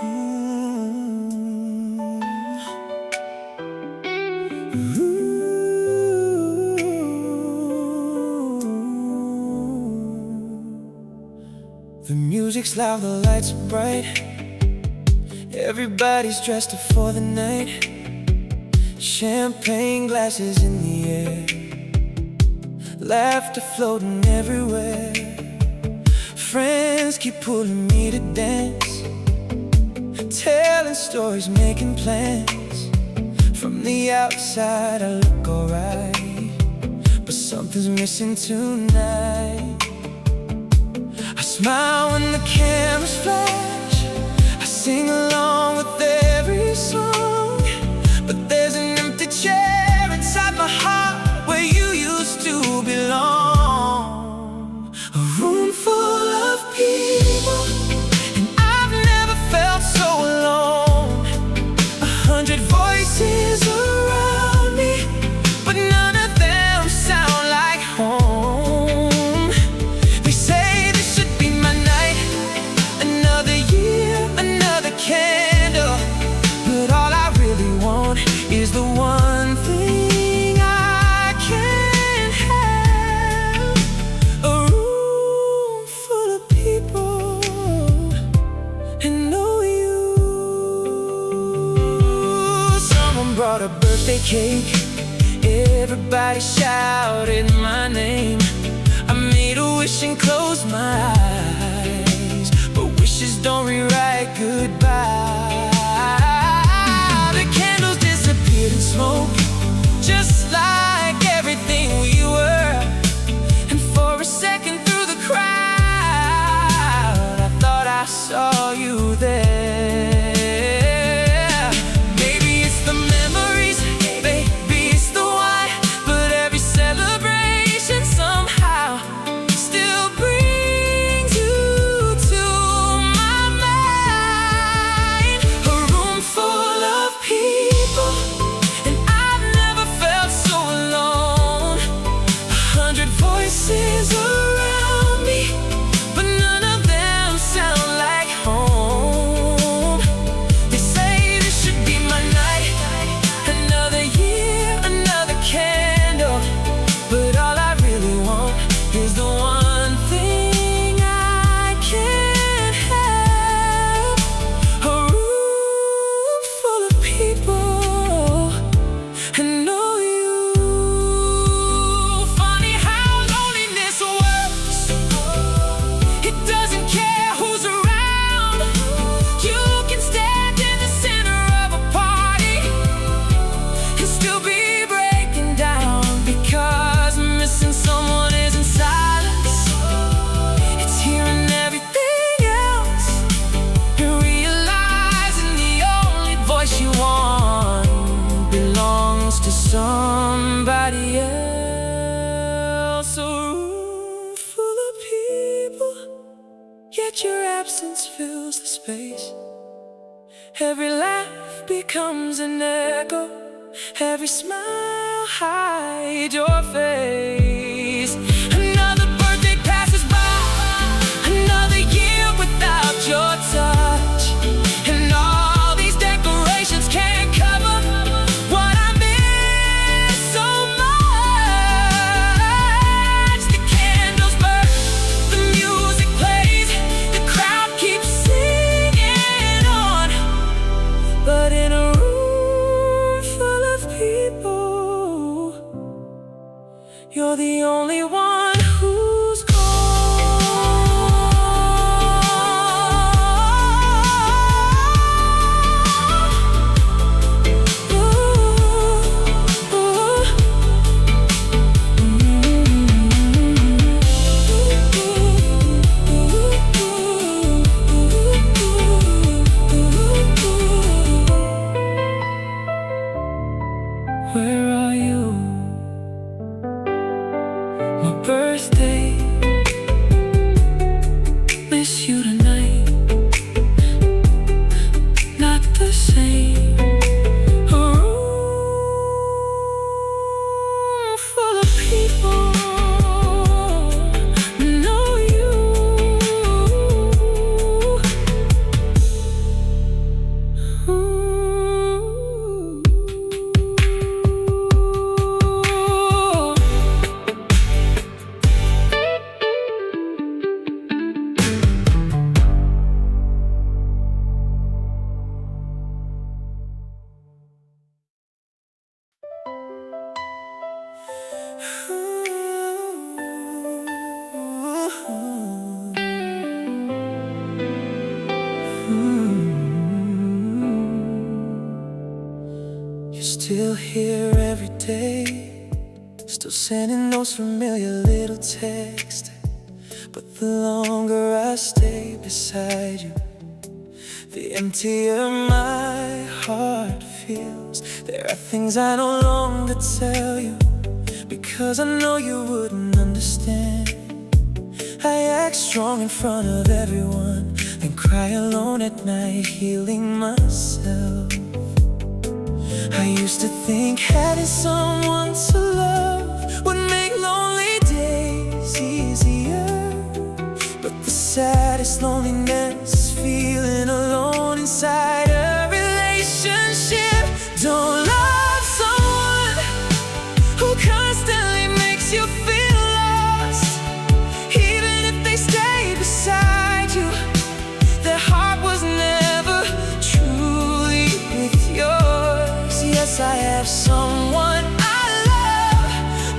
Ooh. The music's loud, the lights are bright. Everybody's dressed up for the night. Champagne glasses in the air, laughter floating everywhere. Friends keep pulling me to dance, telling stories, making plans. From the outside I look alright, but something's missing tonight. I smile when the cameras flash, I sing along with every song, but there's an empty chair inside my heart where you used to belong. A room full of people, and I've never felt so alone. 100 voices around me, but none of them sound like home. They say this should be my night, another year, another candle, but all I really want is the one thing I can't have. A room full of people and no you. Someone brought a birthday cake, everybody shouted my name. I made a wish and closed my eyes, but wishes don't rewrite goodbye. The candles disappeared in smoke, just like everything we were. And for a second through the crowd, I thought I saw you there. Maybe it's the memories, maybe it's the why, but every celebration somehow still brings you to my mind. A room full of people, and I've never felt so alone. 100 voices around me, but none of them sound like home. They say this should be my night, another year, another candle, but all I really want is the one thing I can't have. A room full of people and no you. Funny how loneliness works, it doesn't care who's around. You can stand in the center of a party and still be breaking down, because missing someone isn't silence, it's hearing everything else and realizing the only voice you want belongs to somebody else. A room full of people, yet your absence fills the space. Every laugh becomes an echo, every smile hides your face. Another birthday passes by, another year without your touch, and all these decorations can't cover what I miss so much. The candles burn, the music plays, the crowd keeps singing on, but in a room full of people, you're the still here every day, still sending those familiar little texts. But the longer I stay beside you, the emptier my heart feels. There are things I no longer tell you, because I know you wouldn't understand. I act strong in front of everyone, then cry alone at night, healing myself. I used to think having someone to love would make lonely days easier, but the saddest loneliness is feeling alone inside a relationship. Don't love someone who constantly makes you feel lost. Even if they stay beside you, their heart was never truly with yours. Yes, I have someone I love,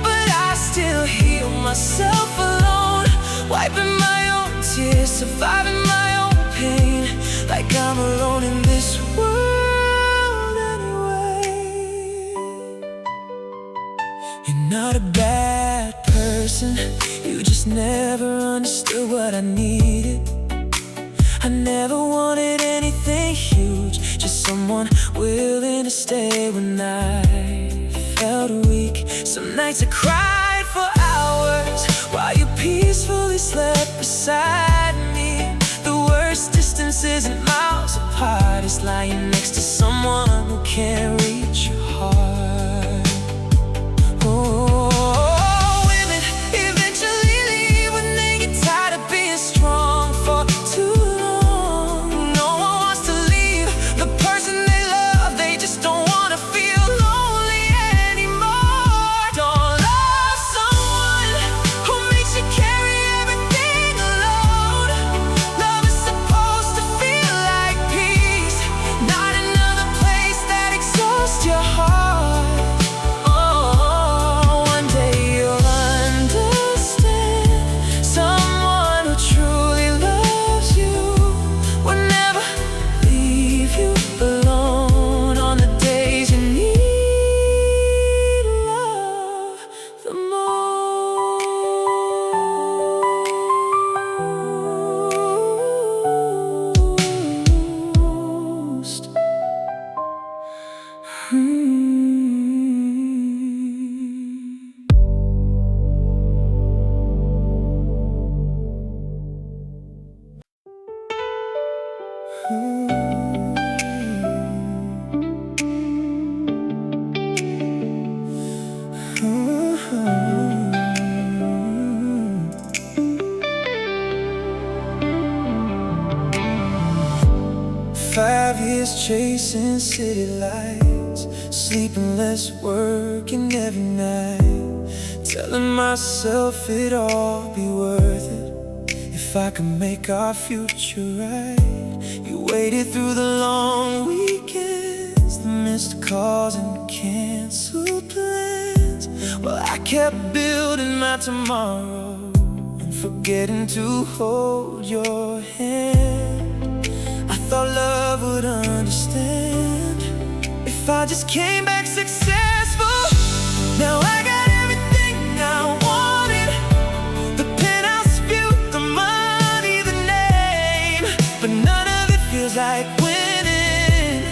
but I still heal myself alone, wiping my own tears, surviving my own pain, like I'm alone in this world anyway. You're not a bad person, you just never understood what I needed. I never wanted anything huge, just someone willing to stay when I felt weak. Some nights I cried for hours while you peacefully slept beside me. The worst distance isn't miles apart, it's lying next to someone who can't reach your heart. Oh, women eventually leave when they get tired of being strong for too long. No one wants to leave the person they love, they just don't want to feel lonely anymore. Don't love someone who makes you carry everything alone. Love is supposed to feel like peace, not another place that exhausts your heart. Oh, one day you'll understand. Someone who truly loves you will never leave you alone on the days you need love the most. Five years chasing city lights, sleeping less, working every night, telling myself it'd all be worth it if I could make our future right. You waited through the long weekends, the missed calls and canceled plans, while I kept building my tomorrow and forgetting to hold your hand. I thought love would understand if I just came back successful. Now I got everything I wanted, the penthouse view, the money, the name, but none of it feels like winning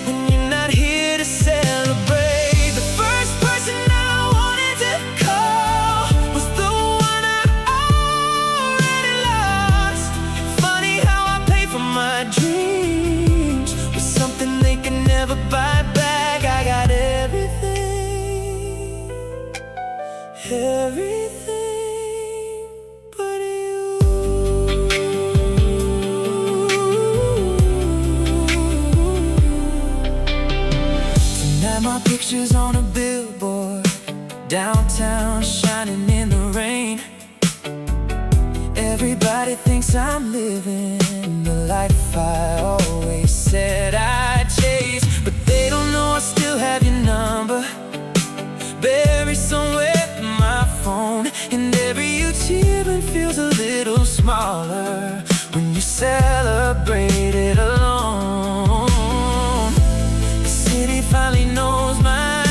when you're not here to celebrate. The first person I wanted to call was the one I already lost. Funny how I pay for my dreams with something they can never buy back. I got everything, everything but you. Tonight my picture's on a billboard, downtown shining in the rain. Everybody thinks I'm living the life I always said I'd chase, but they don't know I still have your number buried somewhere in my phone. And every achievement feels a little smaller when you celebrate it alone. The city finally knows my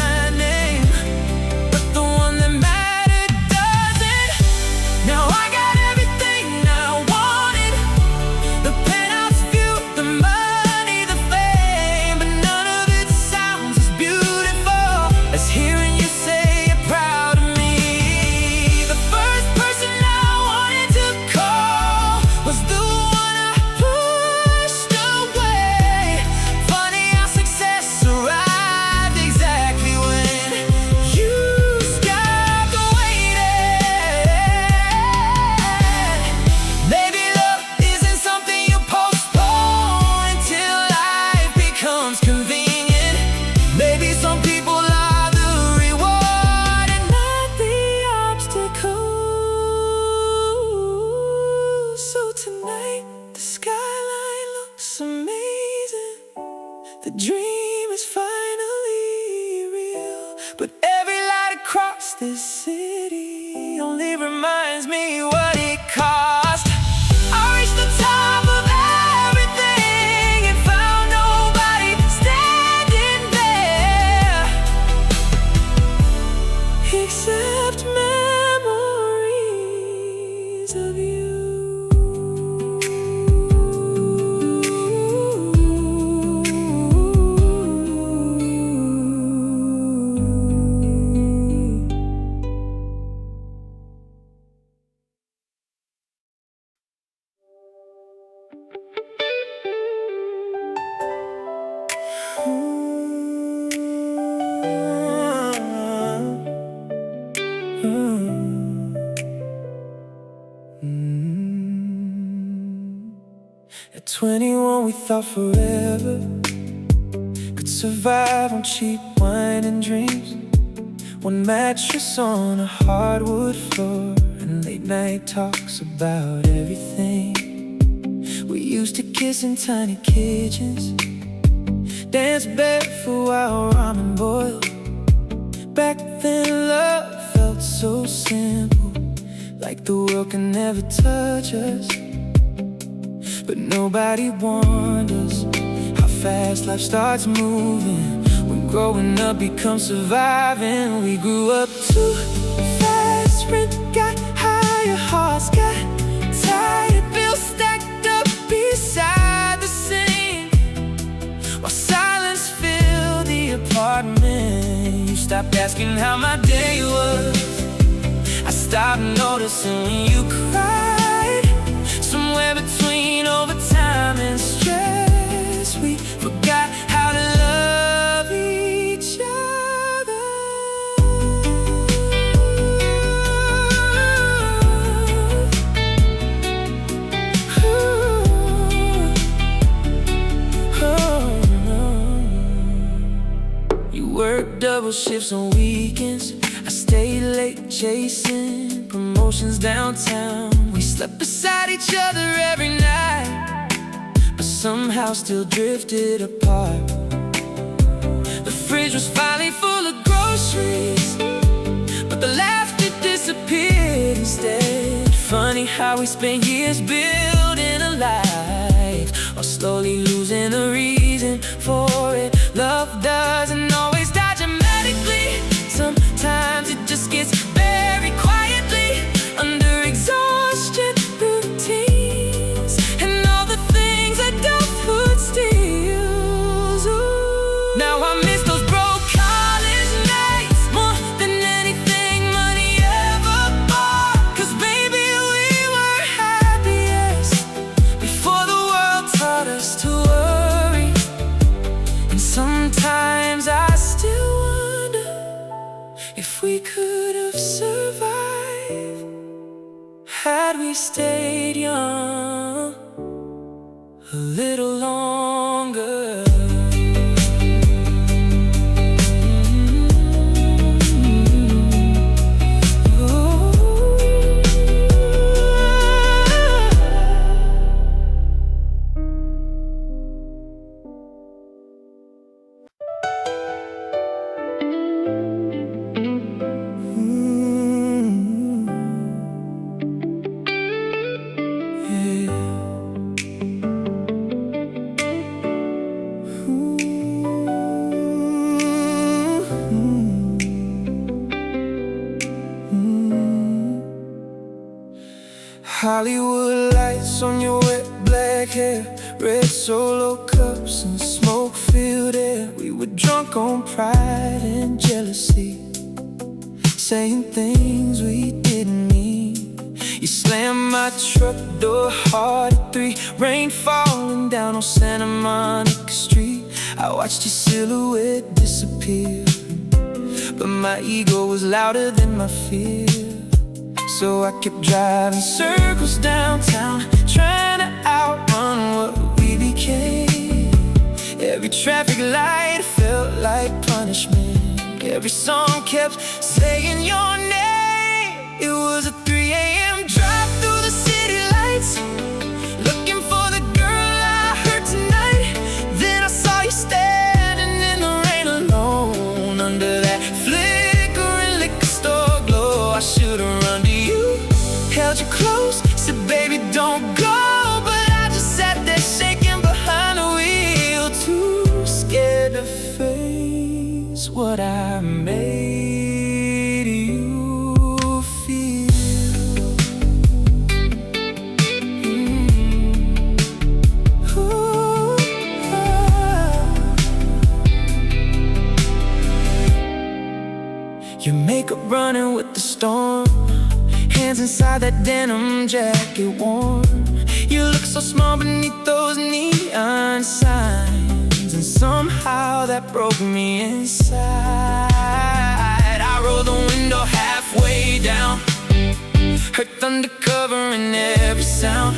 sides of you. At 21 we thought forever could survive on cheap wine and dreams. One mattress on a hardwood floor and late night talks about everything. We used to kiss in tiny kitchens, dance barefoot while ramen boiled. Back then love felt so simple, like the world could never touch us. But nobody warned us how fast life starts moving when growing up becomes surviving. We grew up too fast, rent got higher, hearts got tired, bills stacked up beside the sink, while silence filled the apartment. You stopped asking how my day was, I stopped noticing when you cried. Somewhere between overtime and stress, we forgot how to love each other. You worked double shifts on weekends, I stayed late chasing promotions downtown. We slept beside each other every night, but somehow still drifted apart. The fridge was finally full of groceries, but the laughter disappeared instead. Funny how we spent years building a life, or slowly losing a reason for it. Love doesn't always die dramatically, sometimes it just gets buried quietly under exhaustion, routines, and all the things adulthood steals. Ooh. Now I miss those broke college nights more than anything money ever bought. 'Cause baby, we were happiest before the world taught us to worry. And sometimes I still wonder if we could have survived had we stayed young a little longer. Hollywood lights on your wet black hair, red Solo cups and smoke-filled air. We were drunk on pride and jealousy, saying things we didn't mean. You slammed my truck door hard at 3, rain falling down on Santa Monica Street. I watched your silhouette disappear, but my ego was louder than my fear. So I kept driving circles downtown, trying to outrun what we became. Every traffic light felt like punishment, every song kept saying your name. It was a 3 a.m. drive through the city lights, looking for the girl I heard tonight. Then I saw you standing in the rain alone, under that flickering liquor store glow. I should've run to you, held you close, said baby don't go. But I just sat there shaking behind the wheel, too scared to face what I made you feel. inside that denim jacket warm. You look so small beneath those neon signs, and somehow that broke me inside. I rolled the window halfway down, heard thunder covering every sound.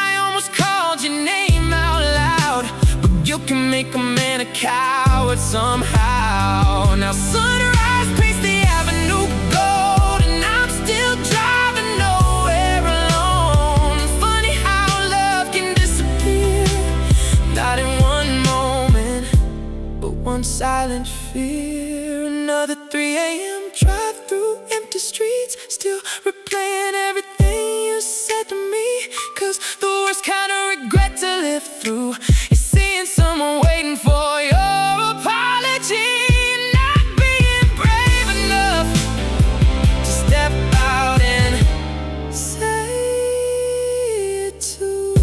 I almost called your name out loud, but you can make a man a coward somehow. Now sunrise paints the avenue gold, and I'm still driving nowhere alone. Funny how love can disappear, not in one moment, but one silent fear. Another 3 a.m. drive through empty streets, still replaying everything you said to me. 'Cause the worst kind of regret to live through is seeing someone waiting for your apology, and not being brave enough to step out and say it too.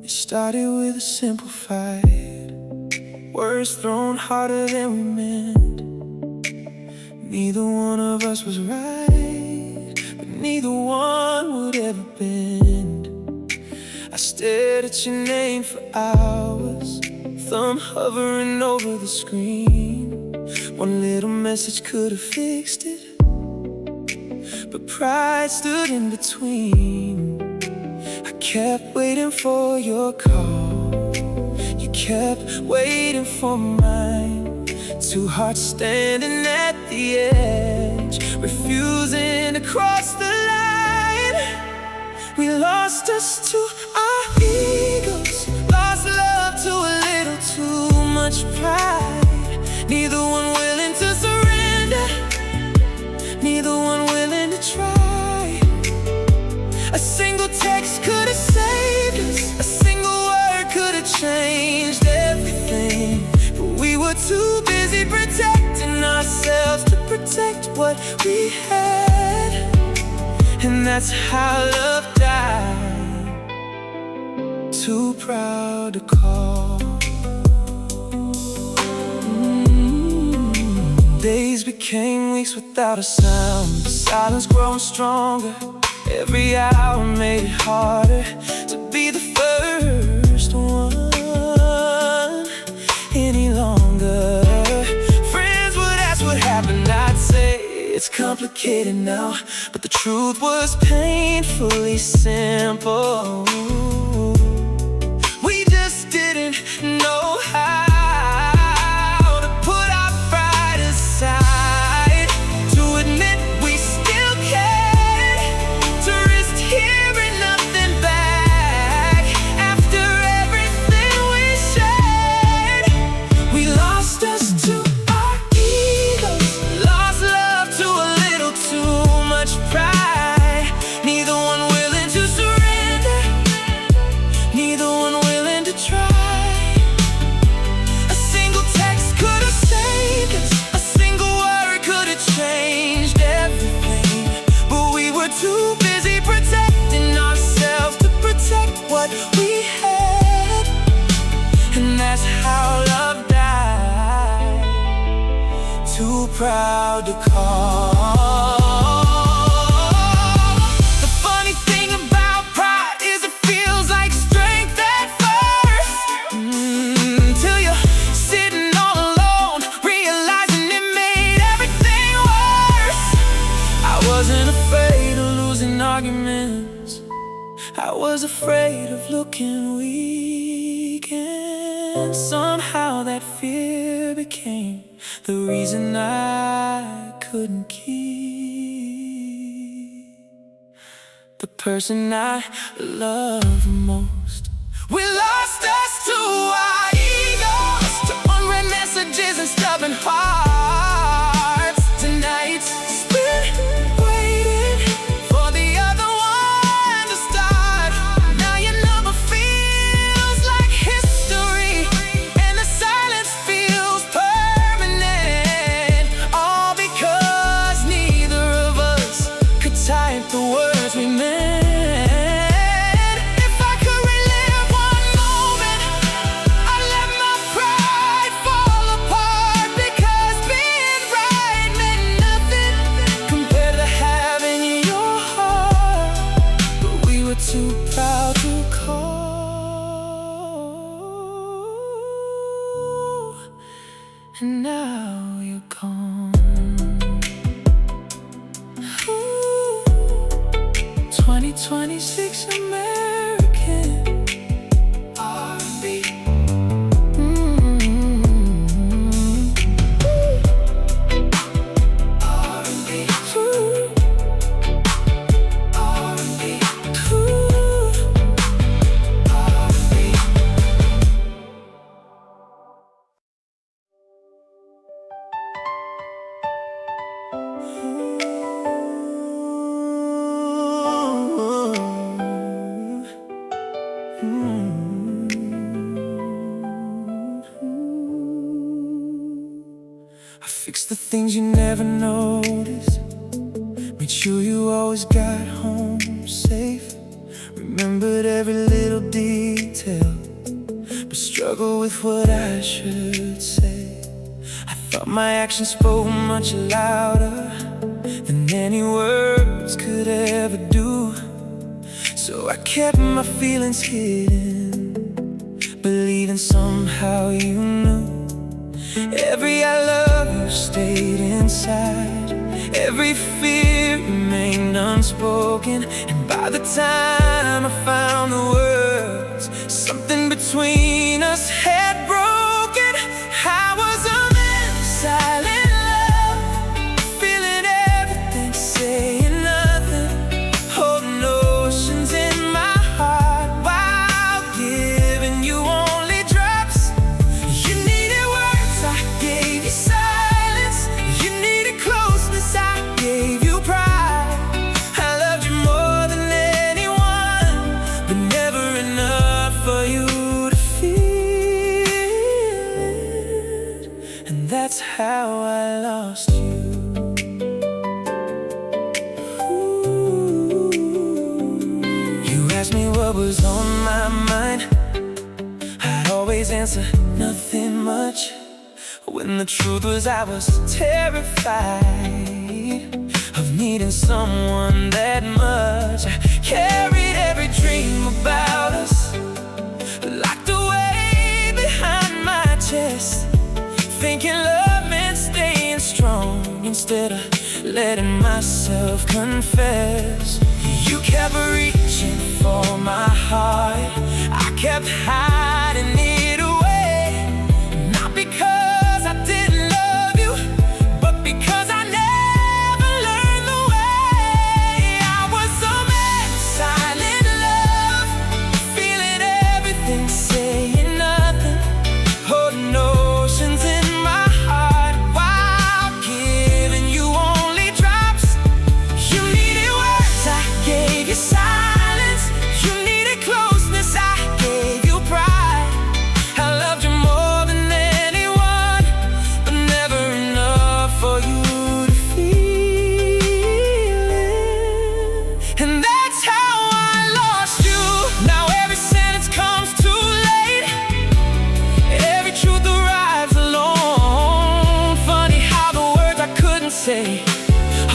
It started with a simple fight, words thrown harder than we meant. Neither one of us was right, but neither one would ever bend. I stared at your name for hours, thumb hovering over the screen. One little message could have fixed it, but pride stood in between. I kept waiting for your call, you kept waiting for mine. Two hearts standing at the edge, refusing to cross the line. We lost us to our egos, lost love to a little too much pride. Neither one willing to surrender, neither one willing to try. A single text could have saved us, a single word could have changed everything. But we were too busy protecting ourselves to protect what we had. And that's how love died, too proud to call. Days became weeks without a sound, the silence growing stronger. Every hour made it harder to be the first one any longer. Friends would ask what happened, I'd say it's complicated now, but the truth was painfully simple. We just didn't know how to put our pride aside, to admit we still cared, to risk hearing nothing back after everything we shared. We lost us to our egos, lost love to a little too much pride. Neither one willing to surrender, neither one willing to try. A single text could have saved us, a single word could have changed everything. But we were too busy protecting ourselves to protect what we had. And that's how love died, too proud to call. The funny thing about pride is it feels like strength at first, till you're sitting all alone, realizing it made everything worse. I wasn't afraid of losing arguments, I was afraid of looking weak. And somehow that fear became the reason I couldn't keep the person I love most. We lost us to our egos, to unread messages and stubborn hearts, to 2026 American R&B. R&B. R&B. I fixed the things you never noticed, made sure you always got home safe, remembered every little detail, but struggled with what I should say. I thought my actions spoke much louder than any words could ever do, so I kept my feelings hidden, believing somehow you knew. Every I love you stayed inside, every fear remained unspoken, and by the time I found the words, something between us had broken. I was a man of silent love, feeling everything, saying nothing, holding oceans in my heart while giving you only drops. You needed words, I gave you silence. You needed closeness, I gave you pride. I loved you more than anyone, but never enough for you to feel it. And that's how I lost you. Ooh. You asked me what was on my mind, I'd always answer nothing much, when the truth was I was terrified of needing someone that much. I carried every dream about us locked away behind my chest, thinking love meant staying strong instead of letting myself confess. You kept reaching for my heart, I kept hiding it away, not because I didn't love you, but because I never learned the way. I was a man of silent love, feeling everything, saying nothing, holding oceans in my heart while giving you only drops. You needed words, I gave you silence. You needed closeness, I gave you pride. I loved you more than anyone, but never enough for you to feel it. And that's how I lost you. Now every sentence comes too late, every truth arrives alone. Funny how the words I couldn't say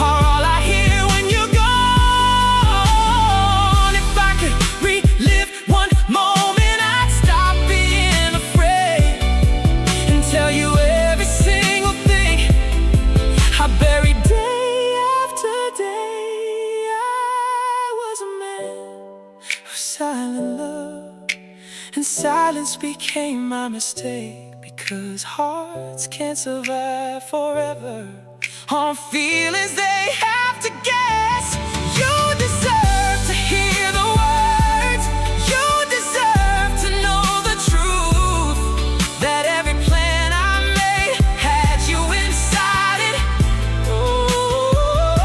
are all I hear when you're gone. If I could relive one moment, I'd stop being afraid and tell you every single thing I buried day after day. I was a man of silent love, and silence became my mistake, because hearts can't survive forever on feelings they have to guess. You deserve to hear the words, you deserve to know the truth, that every plan I made had you inside it. Oh,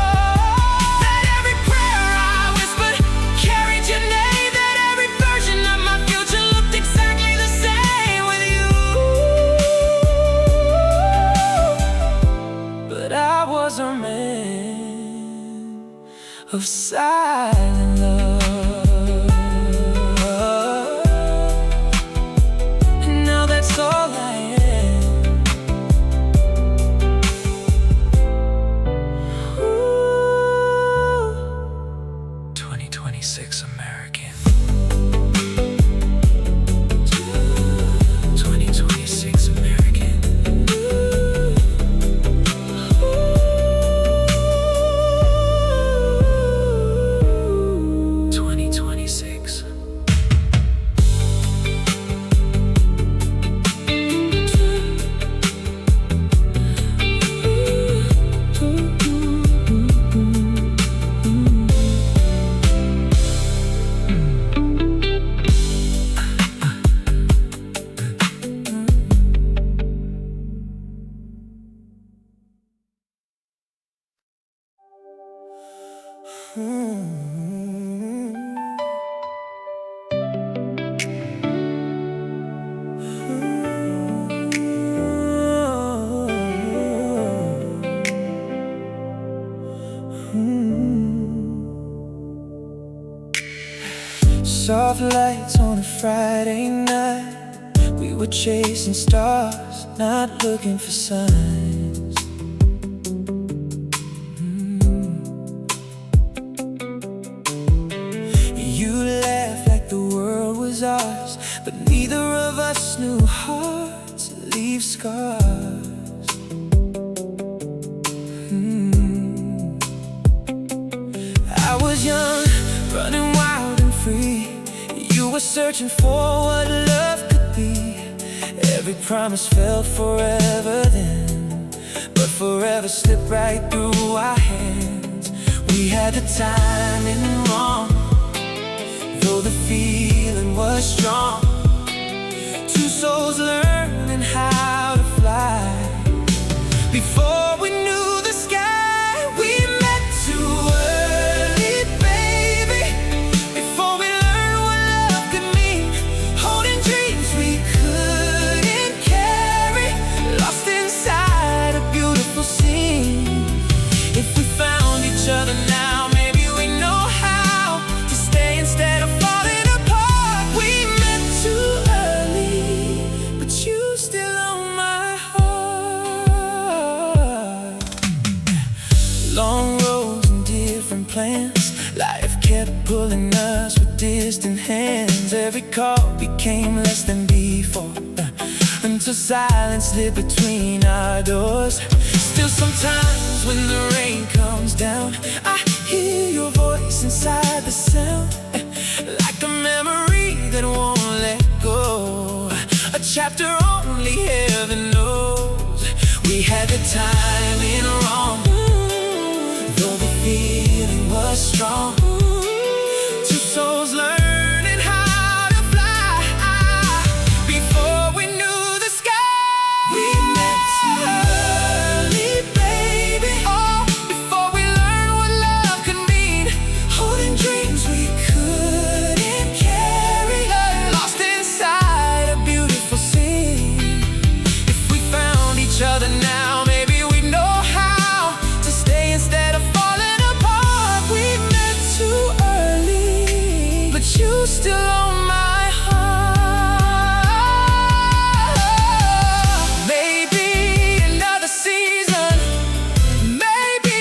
that every prayer I whispered carried your name, that every version of my future looked exactly the same with you. But I was a man of silent love, and now that's all I am. Ooh. 2026 American. 2026 American. Ooh. Soft lights on a Friday night, we were chasing stars, not looking for signs. You laughed like the world was ours, but neither of us knew hearts leave scars. I was young, running wild and free. You were searching for what love could be. Every promise felt forever then, but forever slipped right through our hands. We had the timing wrong, though the feeling was strong. Two souls learning how to fly. Before we knew the sky, we met too early, baby. Before we learned what love could mean, holding dreams we couldn't carry, lost inside a beautiful scene. If we found each other now, maybe we know how to stay instead of falling apart. We met too early, but you still own my heart. Long roads and different plans, life kept pulling us with distant hands. Every call became less than before, until silence slid between our doors. Still sometimes when the rain comes down, I hear your voice inside the sound, like a memory that won't let go, a chapter only heaven knows. We had the timing wrong, though the feeling was strong. Two souls learning how to fly. Before we knew the sky, we met too early, baby. Oh, before we learned what love could mean, holding dreams we couldn't carry, lost inside a beautiful scene. If we found each other now, maybe we know how to stay instead of falling apart. We met too early, but you still own my heart. Maybe another season, maybe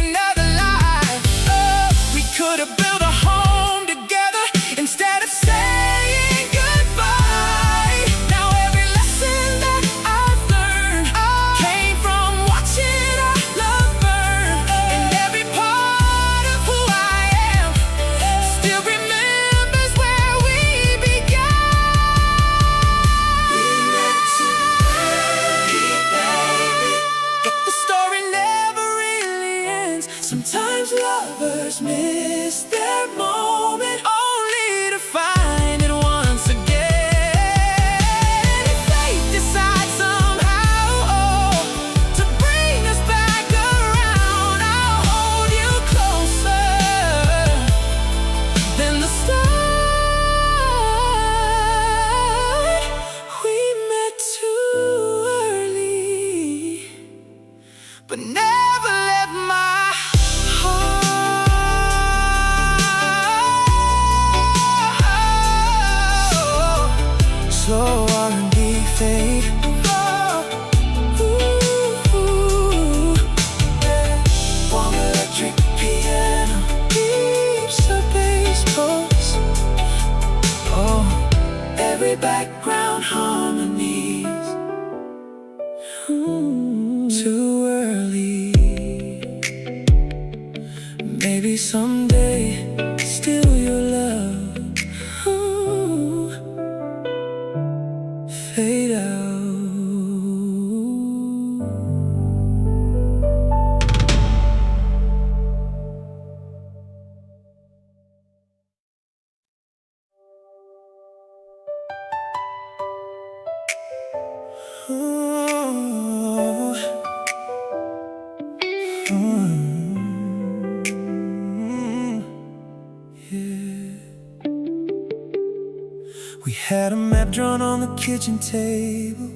another life. Oh, we could have built a home together instead of saying goodbye. Now every lesson that I've learned came from watching our love burn, and every part of who I am still remembers where we began. We met too early, baby, but the story never really ends. Sometimes lovers miss their moment, only to find it once again. If fate decides somehow, to bring us back around, I'll hold you closer than the start. We met too early, but never let my heart slow R&B fade. Warm electric piano keeps the bass pulse. Oh, every background harmonies. Too early. Maybe someday, still your love fade out. We had a map drawn on the kitchen table,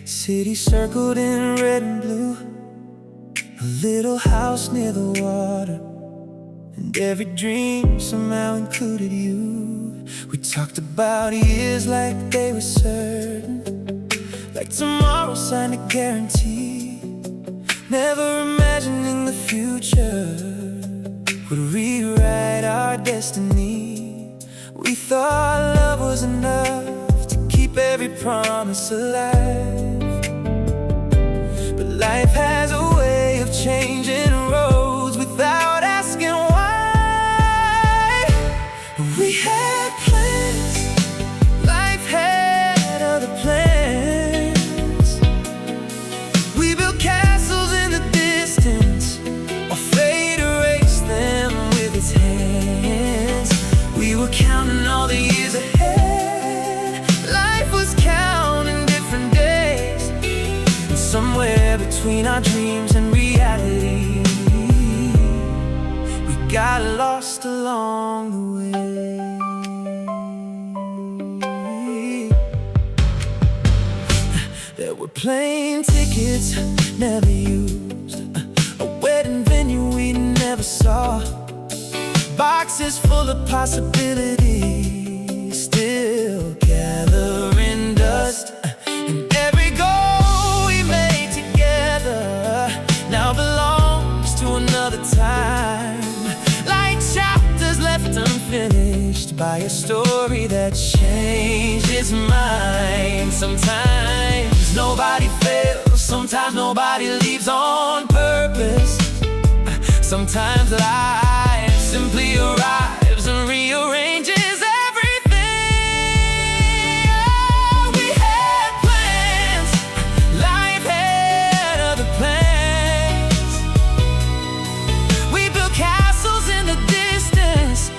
city circled in red and blue, a little house near the water, and every dream somehow included you. We talked about years like they were certain, like tomorrow signed a guarantee, never imagining the future would rewrite our destiny. We thought love was enough to keep every promise alive, but life has a way of changing roads without asking why. We had plans, life had other plans. We built castles in the distance, while fate erased them with its hands. We were counting all the years ahead, life was counting different days, and somewhere between our dreams and reality, we got lost along the way. There were plane tickets never used, a wedding venue we never saw, boxes full of possibilities still gathering dust, and every goal we made together now belongs to another time, like chapters left unfinished by a story that changed its mind. Sometimes nobody fails, sometimes nobody leaves on purpose, sometimes life simply arrives and rearranges everything. Oh, we had plans, life had other plans. We built castles in the distance,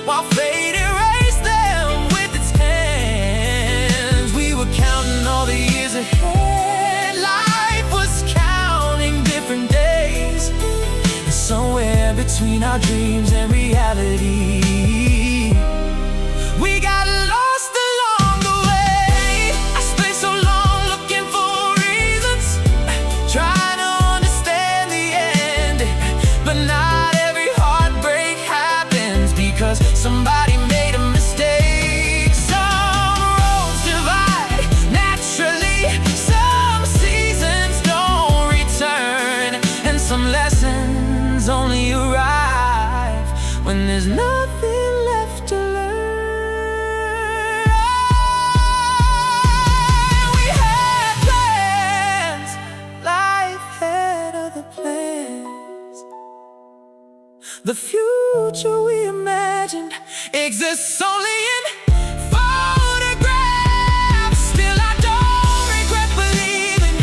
while fate erased them with its hands. We were counting all the years ahead, life was counting different days, and somewhere between our dreams and reality, we got lost along the way. I spent so long looking for reasons, trying to understand the end, but not every heartbreak happens because somebody made a mistake. Some roads divide naturally, some seasons don't return, and some lessons only arrive when there's nothing left to learn. We had plans, life had other plans. The future we imagined exists only in photographs. Still I don't regret believing,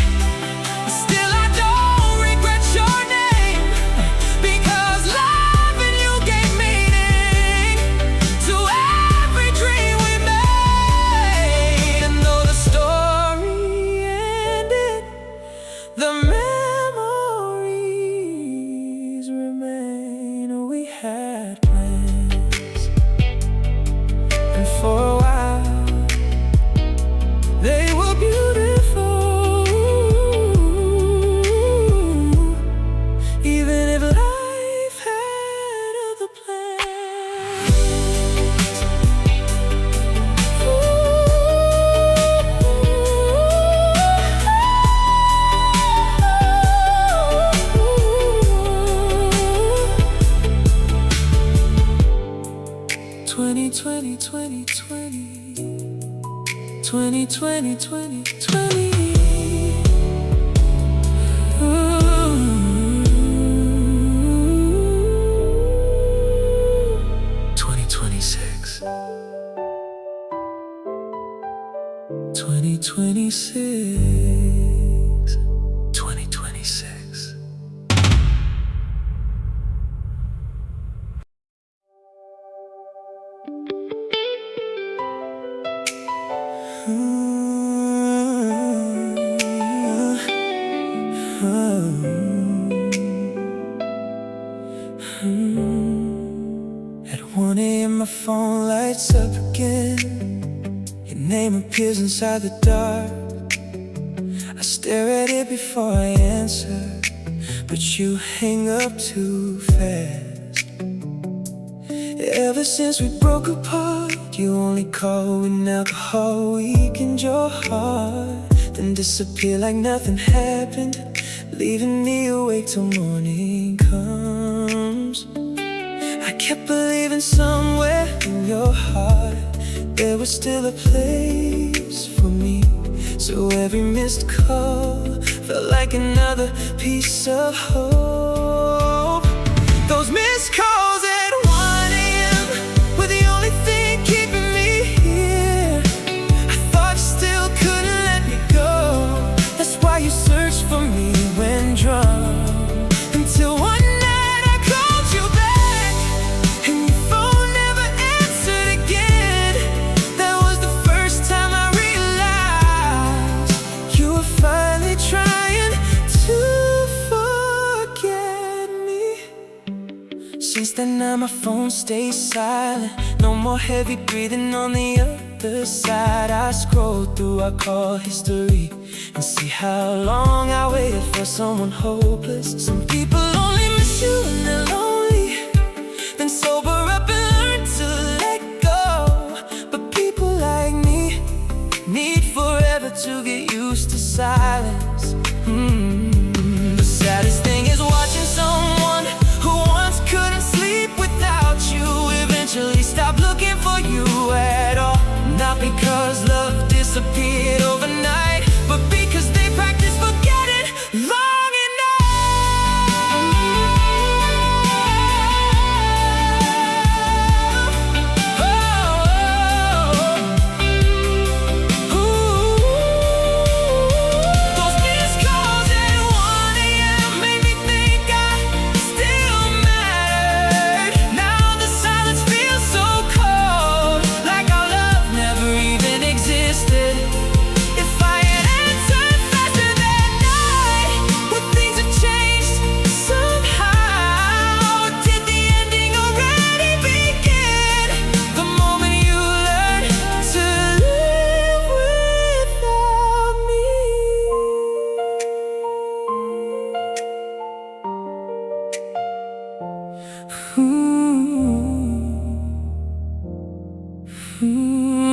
still I don't regret your name, because loving you gave meaning to every dream we made. And though the story ended, the memories remain. We had plans, and for a while they were beautiful, even if life had other plans. Twenty, 2020, 2020. Ooh. 2026. 2026. 2026. At 1 a.m. my phone lights up again. name appears inside the dark. I stare at it before I answer, but you hang up too fast. Ever since we broke apart, you only call when alcohol weakened your heart, then disappear like nothing happened, leaving me awake till morning comes. I kept believing somewhere in your heart there was still a place for me. So every missed call felt like another piece of hope. Those missed calls at 1 a.m. were the only thing keeping me here. I thought you still couldn't let me go. That's why you searched for me when drunk, until one night I called you back and your phone never answered again. That was the first time I realized you were finally trying to forget me. Since then now my phone stays silent, no more heavy breathing on the other side. I scroll through our call history and see how long I waited for someone hopeless. Some people only miss you when they're lonely, then sober up and learn to let go. But people like me need forever to get used to silence. The saddest thing is watching someone who once couldn't sleep without you eventually stop looking for you at all. Not because love disappeared overnight, but because they practiced forgetting long enough. Those missed calls at 1 a.m. made me think I still mattered. Now the silence feels so cold, like our love never even existed. If I had answered faster that night, would things have changed somehow? Did the ending already begin the moment you learned to live without me? Ooh. Ooh.